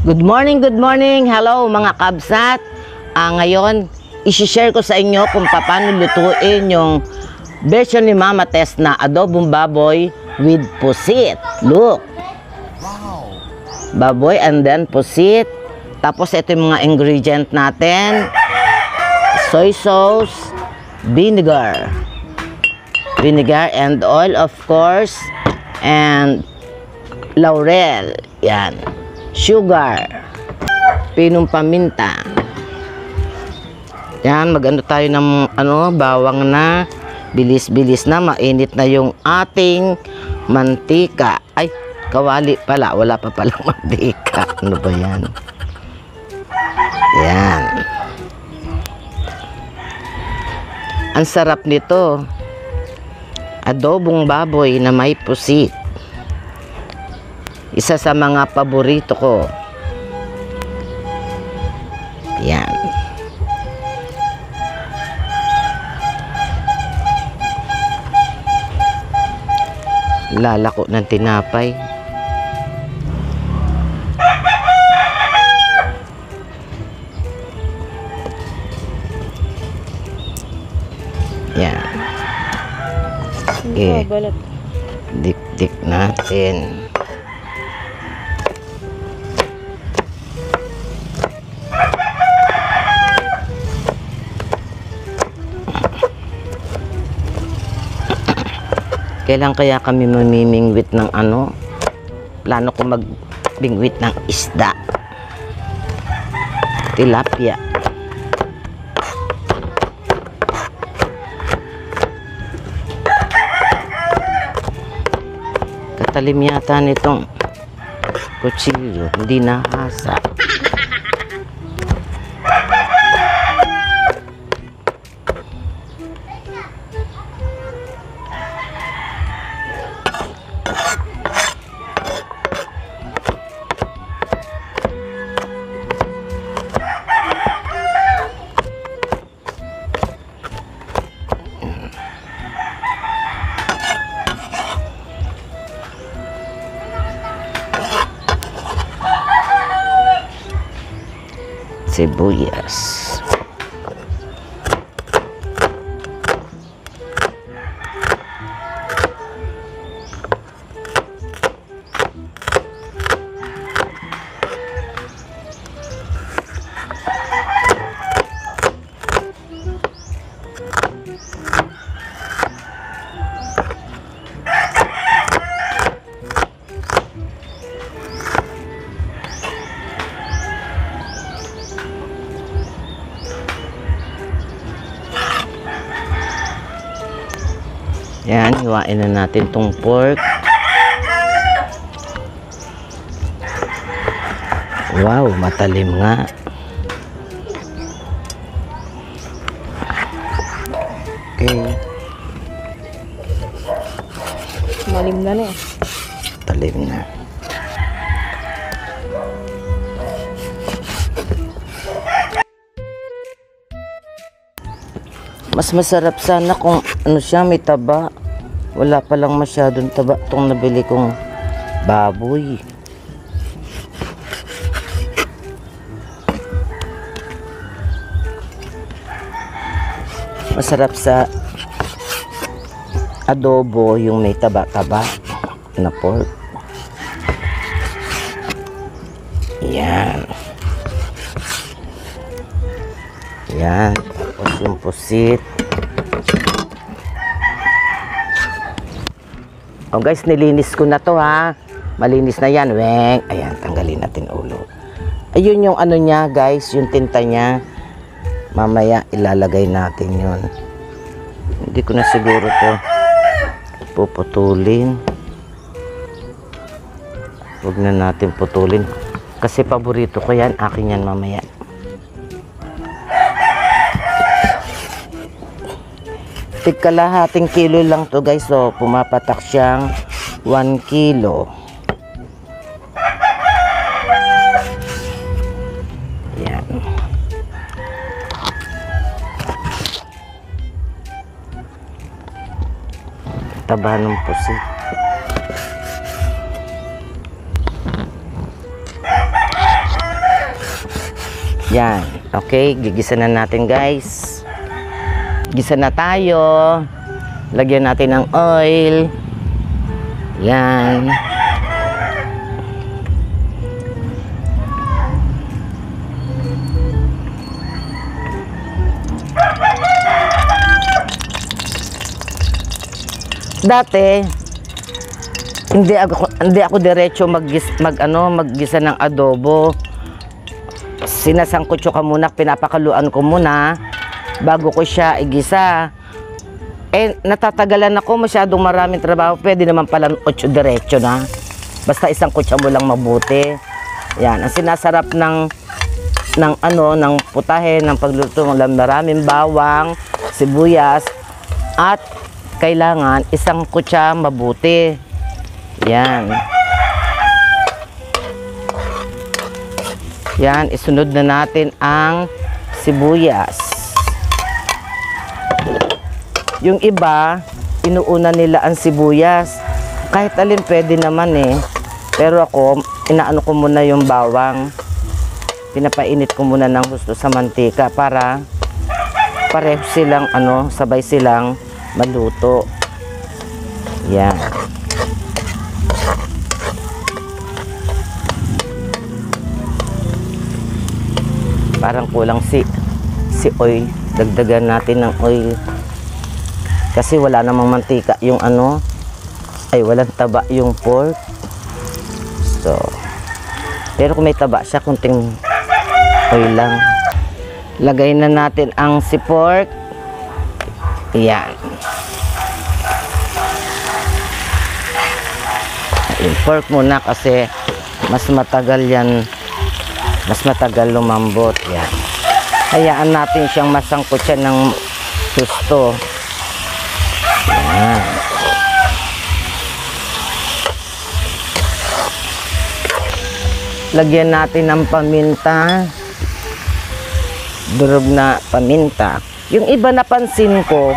Good morning. Hello mga kabsat. Ngayon, isi-share ko sa inyo kung paano lutuin yung version ni Mama Tess na adobong baboy with pusit. Look. Baboy and then pusit. Tapos ito yung mga ingredient natin. Soy sauce, vinegar and oil of course, and laurel. Yan. Sugar, pinong paminta. Yan, mag-ano tayo ng bawang na. Bilis-bilis na, mainit na yung ating mantika. Ay, kawali pala, wala pa palang mantika. Ano ba yan? Yan. Ang sarap nito. Adobong baboy na may pusit. Isa sa mga paborito ko. Yan. Lalako ng tinapay. Yan. Okay. Dik-dik natin. Kailan kaya kami mamimingwit ng plano ko magbingwit ng isda. Tilapia. Katalim yata nitong kutsilyo. Hindi nahasa. Sibuyas. Yan, hiwain na natin tong pork. Wow, matalim nga. Okay. Malim na eh. Talim na. Mas masarap sana kung siya may taba. Wala palang masyadong taba itong nabili kong baboy. Masarap sa adobo yung may taba-taba na pork. Yan. Yan. Tapos yung pusit. Oh guys, nilinis ko na to ha. Malinis na yan. Weng. Ayan, tanggalin natin ulo. Ayun yung niya guys, yung tinta niya. Mamaya ilalagay natin yun. Hindi ko na siguro to puputulin. Huwag na natin putulin. Kasi paborito ko yan. Akin yan mamaya. Tigkalahating kilo lang to guys. So, pumapatak siyang 1 kilo. Yan. Taba ng pusit. Yan. Okay, gigisa na natin guys. Gisa na tayo. Lagyan natin ng oil. Yan. Dati hindi ako diretso maggisa ng adobo. Sinasangkot ko muna, pinapakaluan ko muna bago ko siya igisa. Natatagalan ako, masyadong maraming trabaho. Pwede naman pala 8 diretso na. Basta isang kutsa mo lang mabuti. Yan, ang sinasarap ng putahe, ng pagluto, maraming bawang, sibuyas, at kailangan isang kutsa mabuti. Yan. Yan, isunod na natin ang sibuyas. Yung iba, inuuna nila ang sibuyas. Kahit alin pwede naman eh. Pero ako, inaano ko muna yung bawang. Pinapainit ko muna ng husto sa mantika para pareho silang sabay silang maluto. Yan. Parang kulang si oil. Dagdagan natin ng oil. Kasi wala namang mantika yung walang taba yung pork. So, pero kung may taba siya, kunting oil lang. Lagay na natin ang si pork. Yan. Yung pork muna kasi mas matagal yan. Mas matagal lumambot. Yan. Hayaan natin siyang masangkot siya ng gusto. Yan. Lagyan natin ng paminta. Durog na paminta. Yung iba napansin ko,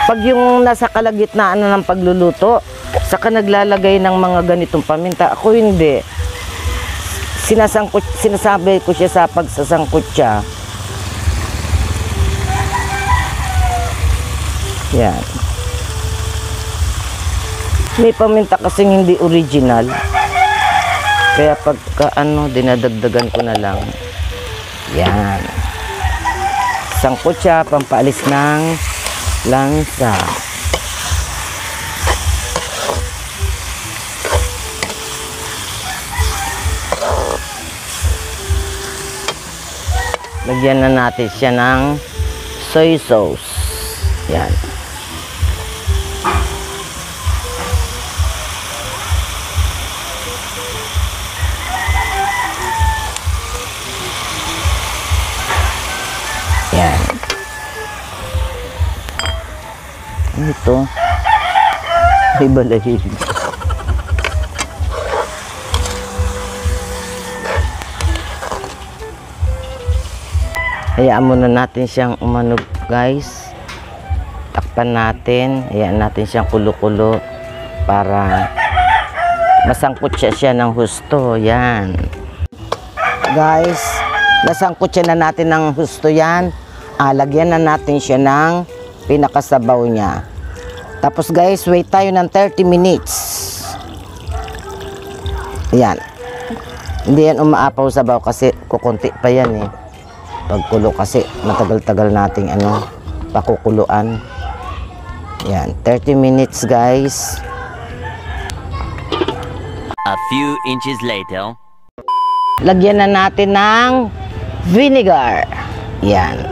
pag yung nasa kalagitnaan na ng pagluluto, saka naglalagay ng mga ganitong paminta. Ako hindi. Sinasabi ko siya sa pagsasangkot siya. Yan. May paminta kasing hindi original. Kaya pagka dinadagdagan ko na lang. Yan. Sangkot siya, pampaalis ng lansa. Lagyan na natin siya ng soy sauce. Yan. Yan. Ano ito? May balahig. Hayaan muna natin siyang umanog guys. Takpan natin. Hayaan natin siyang kulo-kulo para masangkot siya ng husto. Yan. Guys, nasangkot siya na natin ng husto yan. Lagyan na natin siya ng pinakasabaw niya. Tapos guys, wait tayo ng 30 minutes. Yan. Hindi yan umaapaw sabaw kasi kukunti pa yan eh. Pagkulo kasi matagal-tagal nating pakukuluan. Yan, 30 minutes guys. A few inches later. Lagyan na natin ng vinegar. Yan.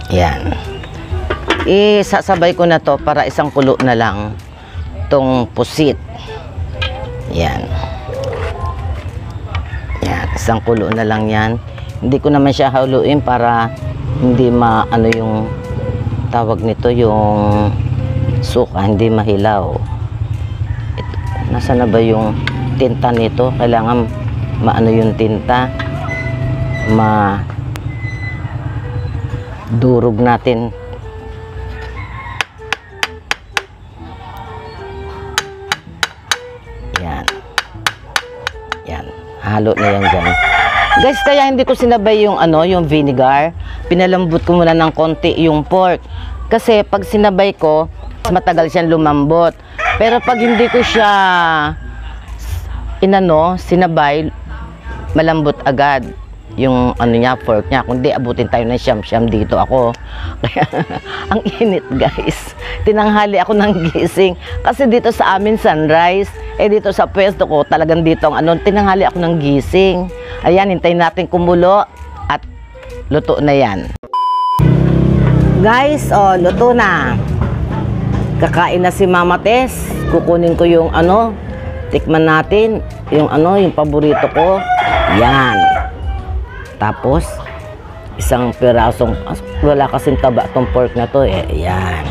Yan. Isasabay ko na to para isang kulo na lang tong pusit. Yan. Yan, isang kulo na lang yan. Hindi ko naman siya haluin para hindi yung tawag nito, yung suka, hindi mahilaw. Ito, nasa na ba yung tinta nito? Kailangan yung tinta. Durog natin Halo na yan dyan. Guys, kaya hindi ko sinabay yung yung vinegar. Pinalambot ko muna ng konti yung pork. Kasi pag sinabay ko, mas matagal siyang lumambot. Pero pag hindi ko siya sinabay, malambot agad yung pork niya. Kundi abutin tayo ng siyam-siyam dito ako. Kaya ang init, guys. Tinanghali ako ng gising. Kasi dito sa amin sunrise, dito sa pwesto ko talagang dito tinanghali ako ng gising. Ayan, hintayin natin kumulo at luto na yan. Guys, luto na. Kakain na si Mama Tess. Kukunin ko yung tikman natin yung yung paborito ko. Yan. Tapos isang pirasong, wala kasing taba tong pork na to yan.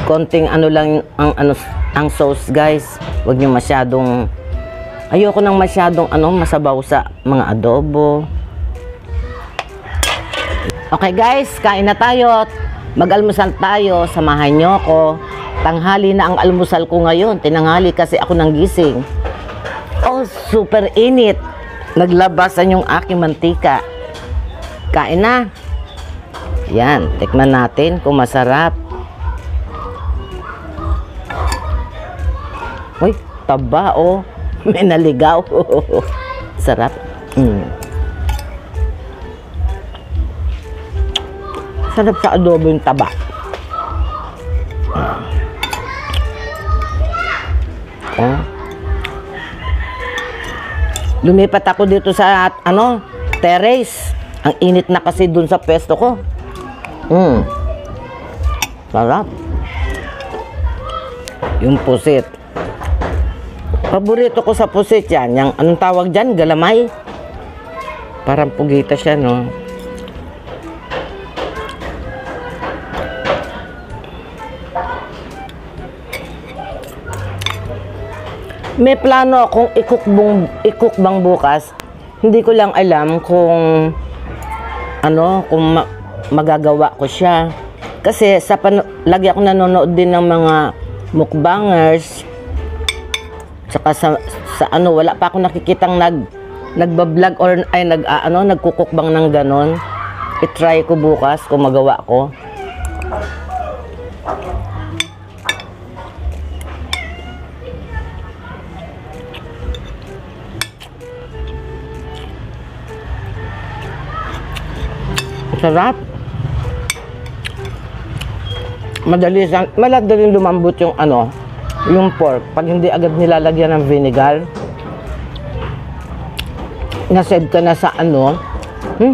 Konting lang ang sauce, guys. Huwag niyo masyadong, ayoko nang masyadong masabaw sa mga adobo. Okay guys, kain na tayo. Mag-almusal tayo. Samahan niyo ko. Tanghali na ang almusal ko ngayon. Tinanghali kasi ako ng gising. Oh, super init. Naglabasan yung aking mantika. Kain na. Yan, tikman natin kung masarap. Uy, taba may naligaw. Sarap. Sarap sa adobo yung taba. Lumipat ako dito sa terrace. Ang init na kasi dun sa pwesto ko. Sarap. Yung pusit. Paborito ko sa pusit yan. Yung anong tawag dyan? Galamay. Parang pugita siya, no? May plano akong i-cook bang bukas. Hindi ko lang alam kung kung magagawa ko siya. Kasi lagi ako nanonood din ng mga mukbangers. Saka sa wala pa ako nakikitang nagbablog or nagkukukbang ng ganon. I-try ko bukas kung magawa ko. Sarap. Madaling lumambot yung yung pork pag hindi agad nilalagyan ng vinegar. Nasave ka na sa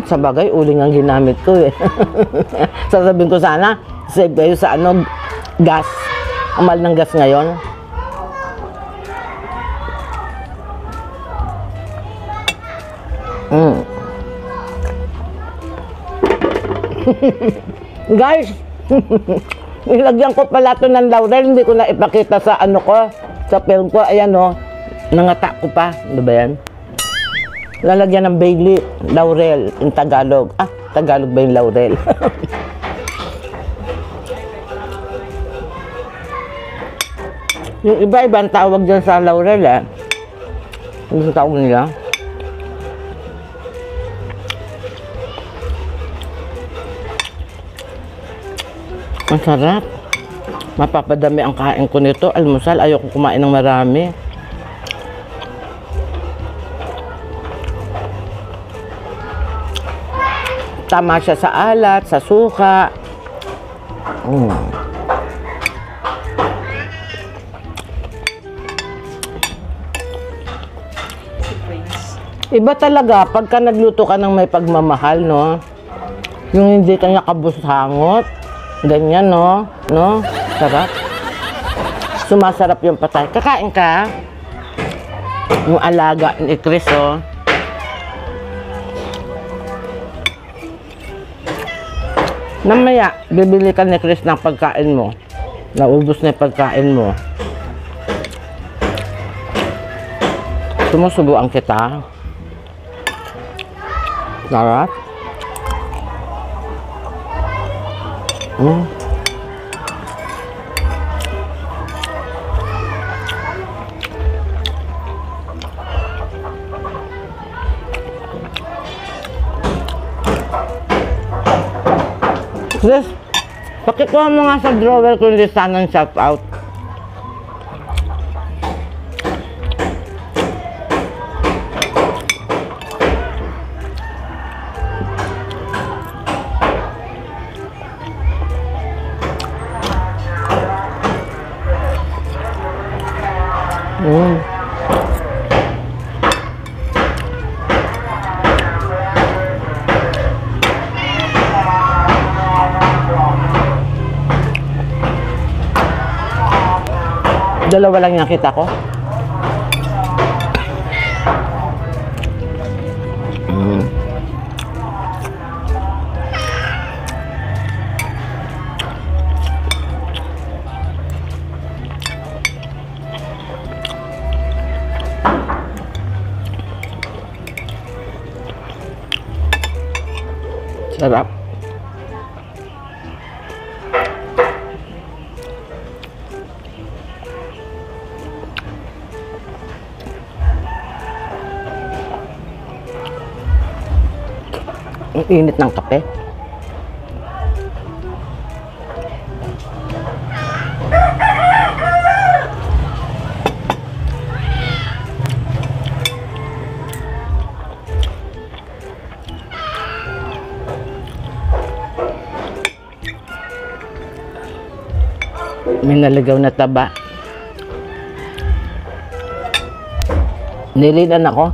sa bagay uling ang ginamit ko sasabihin ko sana save kayo sa gas. Ang mahal ng gas ngayon. Guys, nilagyan ko pala ito ng laurel. Hindi ko na ipakita sa sa film ko. Ayan nangata ko pa. Ano ba yan? Lalagyan ng bay leaf, laurel in Tagalog. Tagalog ba yung laurel? Yung iba-ibang tawag dyan sa laurel Ano tawag nila? Ang sarap. Mapapadami ang kain ko nito. Almusal, ayoko kumain ng marami. Tama siya sa alat, sa suka. Iba talaga pagka nagluto ka ng may pagmamahal, no? Yung hindi ka niya kabusangot. Ganyan, no? Sarap. Sumasarap yung patay. Kakain ka. Yung alaga ni Chris, Namaya, bibili ka ni Chris ng pagkain mo. Naubos na yung pagkain mo. Sumusubuan kita. Sarap. Sis, pakikuha mo nga sa drawer kung hindi sana shout out. Dalawa lang yung nakita ko. Sarap. Ang init ng kape. May naligaw na taba. Nilinan ako.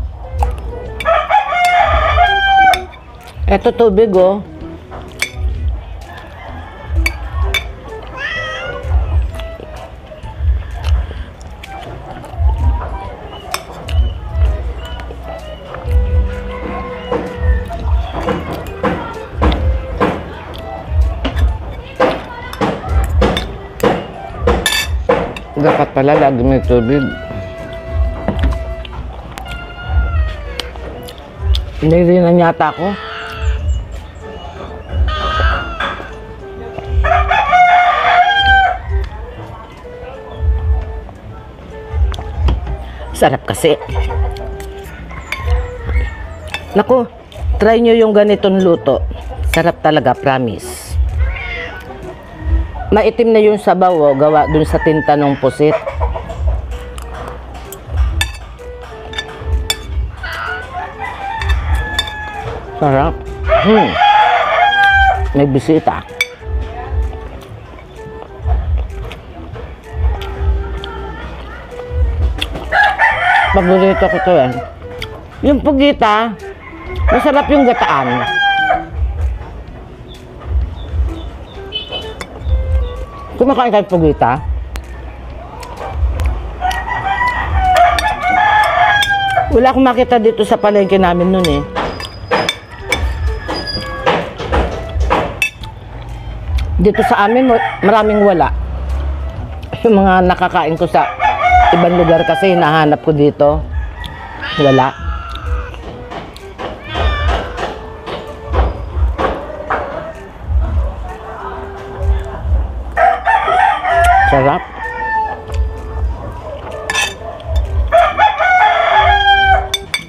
Eto tubig oh. Dapat pala lagi may tubig. Nilinan yata ako. Sarap kasi. Naku, try nyo yung ganitong luto. Sarap talaga, promise. Maitim na yung sabaw, oh, gawa dun sa tinta ng pusit. Sarap. May bisita. Paborito ko to eh. Yung pugita, masarap yung gataan. Kumakain kayo pugita? Wala akong makita dito sa palengke namin nun eh. Dito sa amin, maraming wala. Yung mga nakakain ko sa ibang lugar kasi hinahanap ko dito. Wala. Sarap.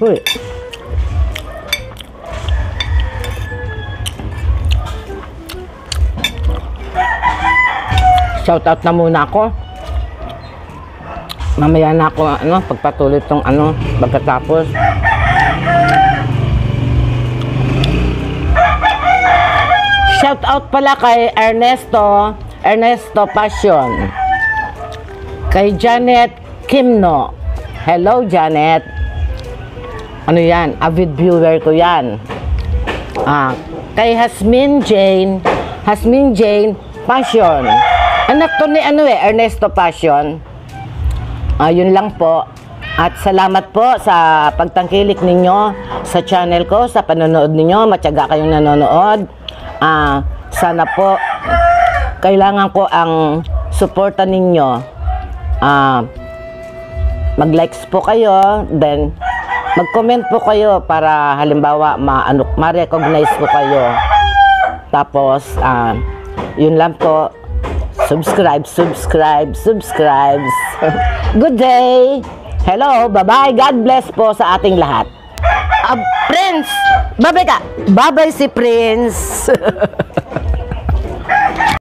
Uy. Shout out na muna ako. Mamaya na ako pagpatuloy tong pagkatapos. Shout out pala kay Ernesto Passion. Kay Janet Kimno. Hello Janet. Ano yan? Avid viewer ko yan. Kay Hasmin Jane Passion. Anak to ni Ernesto Passion. Yun lang po. At salamat po sa pagtangkilik ninyo sa channel ko, sa panonood ninyo. Matyaga kayong nanonood. Sana po kailangan ko ang suporta ninyo. Mag-likes po kayo, then mag-comment po kayo para halimbawa ma-recognize po kayo. Tapos yun lang po. Subscribe. Good day. Hello, bye-bye. God bless po sa ating lahat. Prince! Bye-bye ka! Bye-bye si Prince!